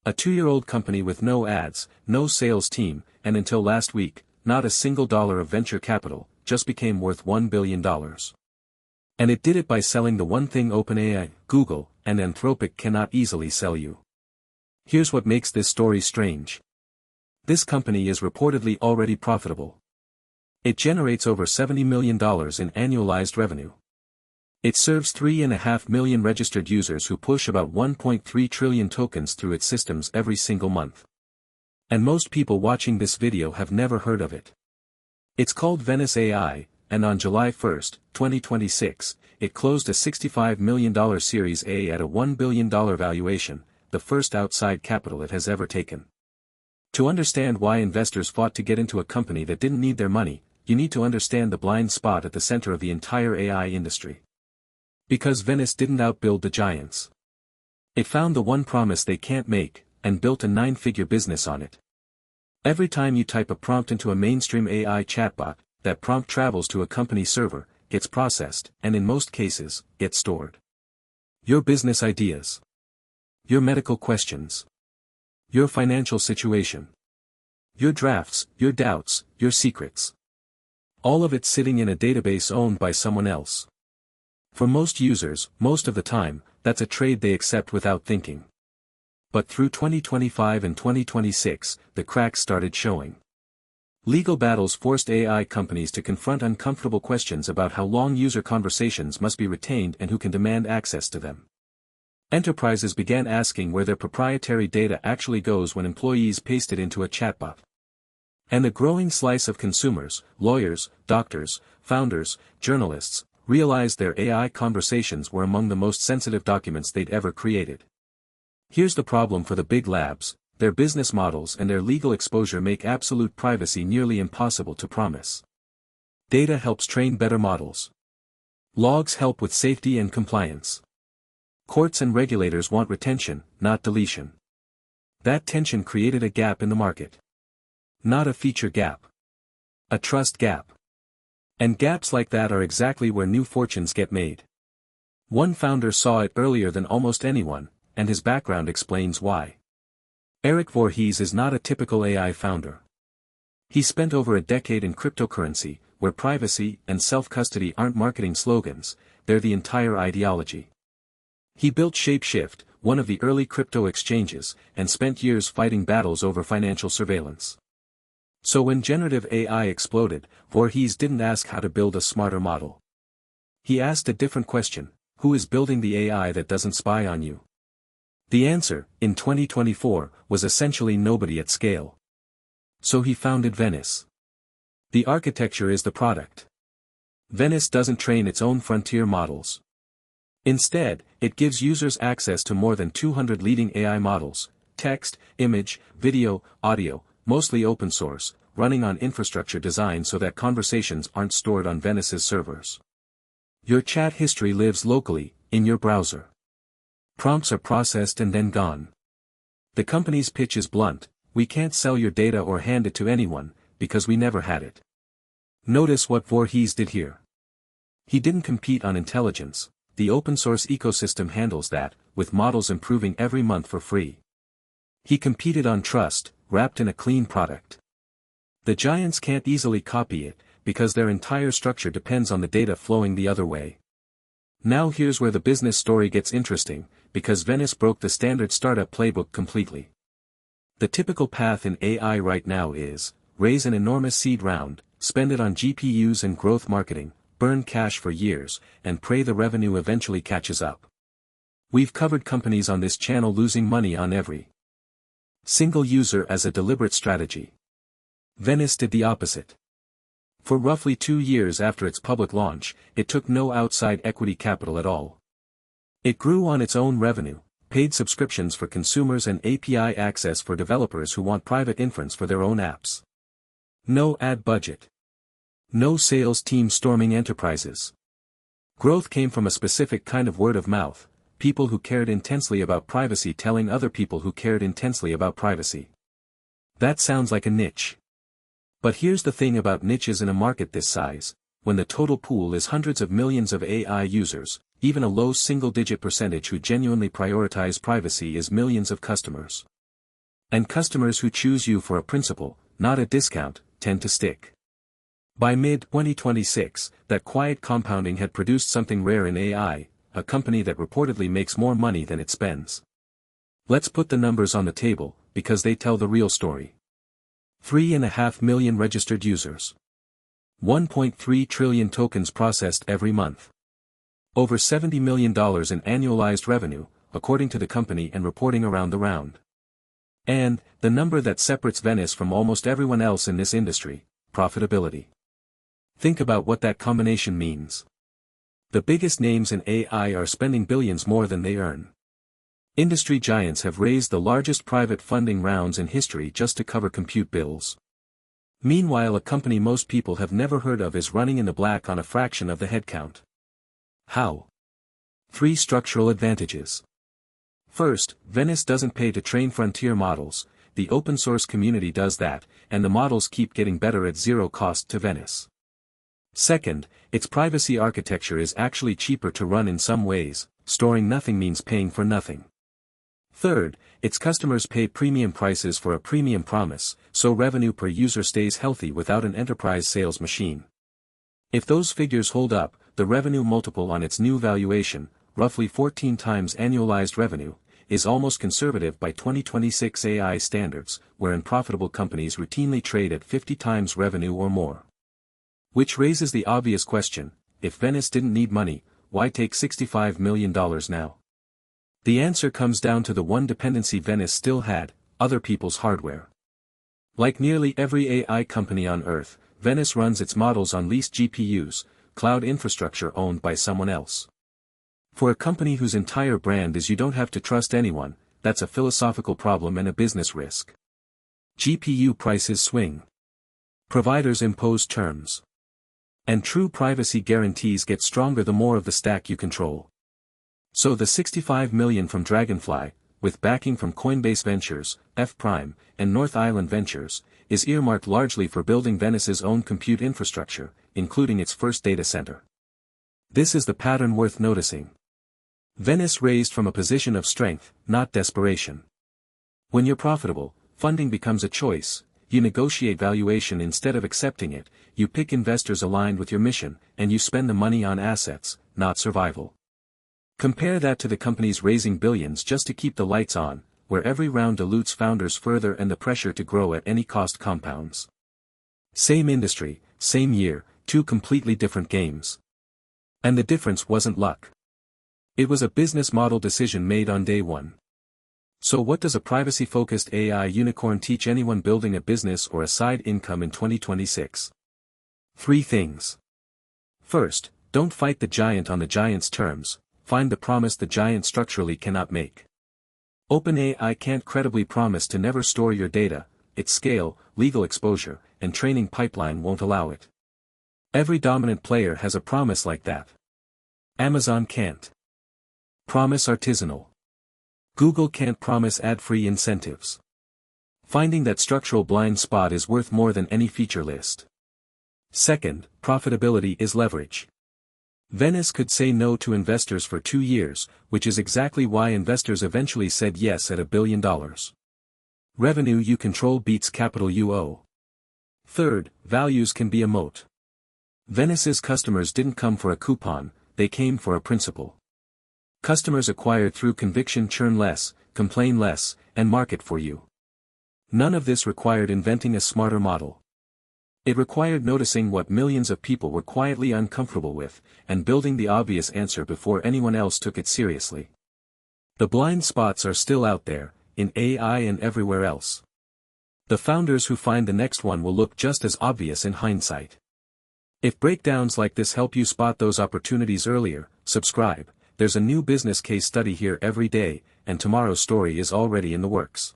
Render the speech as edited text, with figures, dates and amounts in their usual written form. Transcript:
A 2-year-old company with no ads, no sales team, and until last week, not a single dollar of venture capital, just became worth $1 billion. And it did it by selling the one thing OpenAI, Google, and Anthropic cannot easily sell you. Here's what makes this story strange. This company is reportedly already profitable. It generates over $70 million in annualized revenue. It serves 3.5 million registered users who push about 1.3 trillion tokens through its systems every single month. And most people watching this video have never heard of it. It's called Venice AI, and on July 1, 2026, it closed a $65 million Series A at a $1 billion valuation, the first outside capital it has ever taken. To understand why investors fought to get into a company that didn't need their money, you need to understand the blind spot at the center of the entire AI industry. Because Venice didn't outbuild the giants. It found the one promise they can't make, and built a 9-figure business on it. Every time you type a prompt into a mainstream AI chatbot, that prompt travels to a company server, gets processed, and in most cases, gets stored. Your business ideas. Your medical questions. Your financial situation. Your drafts, your doubts, your secrets. All of it sitting in a database owned by someone else. For most users, most of the time, that's a trade they accept without thinking. But through 2025 and 2026, the cracks started showing. Legal battles forced AI companies to confront uncomfortable questions about how long user conversations must be retained and who can demand access to them. Enterprises began asking where their proprietary data actually goes when employees paste it into a chatbot. And the growing slice of consumers, lawyers, doctors, founders, journalists, realized their AI conversations were among the most sensitive documents they'd ever created. Here's the problem for the big labs: their business models and their legal exposure make absolute privacy nearly impossible to promise. Data helps train better models. Logs help with safety and compliance. Courts and regulators want retention, not deletion. That tension created a gap in the market. Not a feature gap. A trust gap. And gaps like that are exactly where new fortunes get made. One founder saw it earlier than almost anyone, and his background explains why. Eric Voorhees is not a typical AI founder. He spent over a decade in cryptocurrency, where privacy and self-custody aren't marketing slogans, they're the entire ideology. He built Shapeshift, one of the early crypto exchanges, and spent years fighting battles over financial surveillance. So when generative AI exploded, Voorhees didn't ask how to build a smarter model. He asked a different question: who is building the AI that doesn't spy on you? The answer, in 2024, was essentially nobody at scale. So he founded Venice. The architecture is the product. Venice doesn't train its own frontier models. Instead, it gives users access to more than 200 leading AI models: text, image, video, audio, mostly open source, running on infrastructure designed so that conversations aren't stored on Venice's servers. Your chat history lives locally, in your browser. Prompts are processed and then gone. The company's pitch is blunt: we can't sell your data or hand it to anyone, because we never had it. Notice what Voorhees did here. He didn't compete on intelligence. The open-source ecosystem handles that, with models improving every month for free. He competed on trust, wrapped in a clean product. The giants can't easily copy it, because their entire structure depends on the data flowing the other way. Now here's where the business story gets interesting, because Venice broke the standard startup playbook completely. The typical path in AI right now is, raise an enormous seed round, spend it on GPUs and growth marketing, burn cash for years, and pray the revenue eventually catches up. We've covered companies on this channel losing money on every single user as a deliberate strategy. Venice did the opposite. For roughly 2 years after its public launch, it took no outside equity capital at all. It grew on its own revenue, paid subscriptions for consumers and API access for developers who want private inference for their own apps. No ad budget. No sales team storming enterprises. Growth came from a specific kind of word of mouth: people who cared intensely about privacy telling other people who cared intensely about privacy. That sounds like a niche. But here's the thing about niches in a market this size: when the total pool is hundreds of millions of AI users, even a low single-digit percentage who genuinely prioritize privacy is millions of customers. And customers who choose you for a principal, not a discount, tend to stick. By mid-2026, that quiet compounding had produced something rare in AI, a company that reportedly makes more money than it spends. Let's put the numbers on the table, because they tell the real story. 3.5 million registered users. 1.3 trillion tokens processed every month. Over $70 million in annualized revenue, according to the company and reporting around the round. And, the number that separates Venice from almost everyone else in this industry, profitability. Think about what that combination means. The biggest names in AI are spending billions more than they earn. Industry giants have raised the largest private funding rounds in history just to cover compute bills. Meanwhile, a company most people have never heard of is running in the black on a fraction of the headcount. How? 3 structural advantages. First, Venice doesn't pay to train frontier models, the open source community does that, and the models keep getting better at zero cost to Venice. Second, its privacy architecture is actually cheaper to run in some ways, storing nothing means paying for nothing. Third, its customers pay premium prices for a premium promise, so revenue per user stays healthy without an enterprise sales machine. If those figures hold up, the revenue multiple on its new valuation, roughly 14 times annualized revenue, is almost conservative by 2026 AI standards, wherein profitable companies routinely trade at 50 times revenue or more. Which raises the obvious question, if Venice didn't need money, why take $65 million now? The answer comes down to the one dependency Venice still had, other people's hardware. Like nearly every AI company on Earth, Venice runs its models on leased GPUs, cloud infrastructure owned by someone else. For a company whose entire brand is you don't have to trust anyone, that's a philosophical problem and a business risk. GPU prices swing. Providers impose terms. And true privacy guarantees get stronger the more of the stack you control. So the $65 million from Dragonfly, with backing from Coinbase Ventures, F Prime, and North Island Ventures, is earmarked largely for building Venice's own compute infrastructure, including its first data center. This is the pattern worth noticing. Venice raised from a position of strength, not desperation. When you're profitable, funding becomes a choice, you negotiate valuation instead of accepting it, you pick investors aligned with your mission, and you spend the money on assets, not survival. Compare that to the companies raising billions just to keep the lights on, where every round dilutes founders further and the pressure to grow at any cost compounds. Same industry, same year, 2 completely different games. And the difference wasn't luck. It was a business model decision made on day one. So what does a privacy-focused AI unicorn teach anyone building a business or a side income in 2026? 3 things. First, don't fight the giant on the giant's terms, find the promise the giant structurally cannot make. OpenAI can't credibly promise to never store your data, its scale, legal exposure, and training pipeline won't allow it. Every dominant player has a promise like that. Amazon can't. Promise artisanal. Google can't promise ad-free incentives. Finding that structural blind spot is worth more than any feature list. Second, profitability is leverage. Venice could say no to investors for 2 years, which is exactly why investors eventually said yes at $1 billion. Revenue you control beats capital you owe. Third, values can be a moat. Venice's customers didn't come for a coupon, they came for a principle. Customers acquired through conviction churn less, complain less, and market for you. None of this required inventing a smarter model. It required noticing what millions of people were quietly uncomfortable with, and building the obvious answer before anyone else took it seriously. The blind spots are still out there, in AI and everywhere else. The founders who find the next one will look just as obvious in hindsight. If breakdowns like this help you spot those opportunities earlier, subscribe. There's a new business case study here every day, and tomorrow's story is already in the works.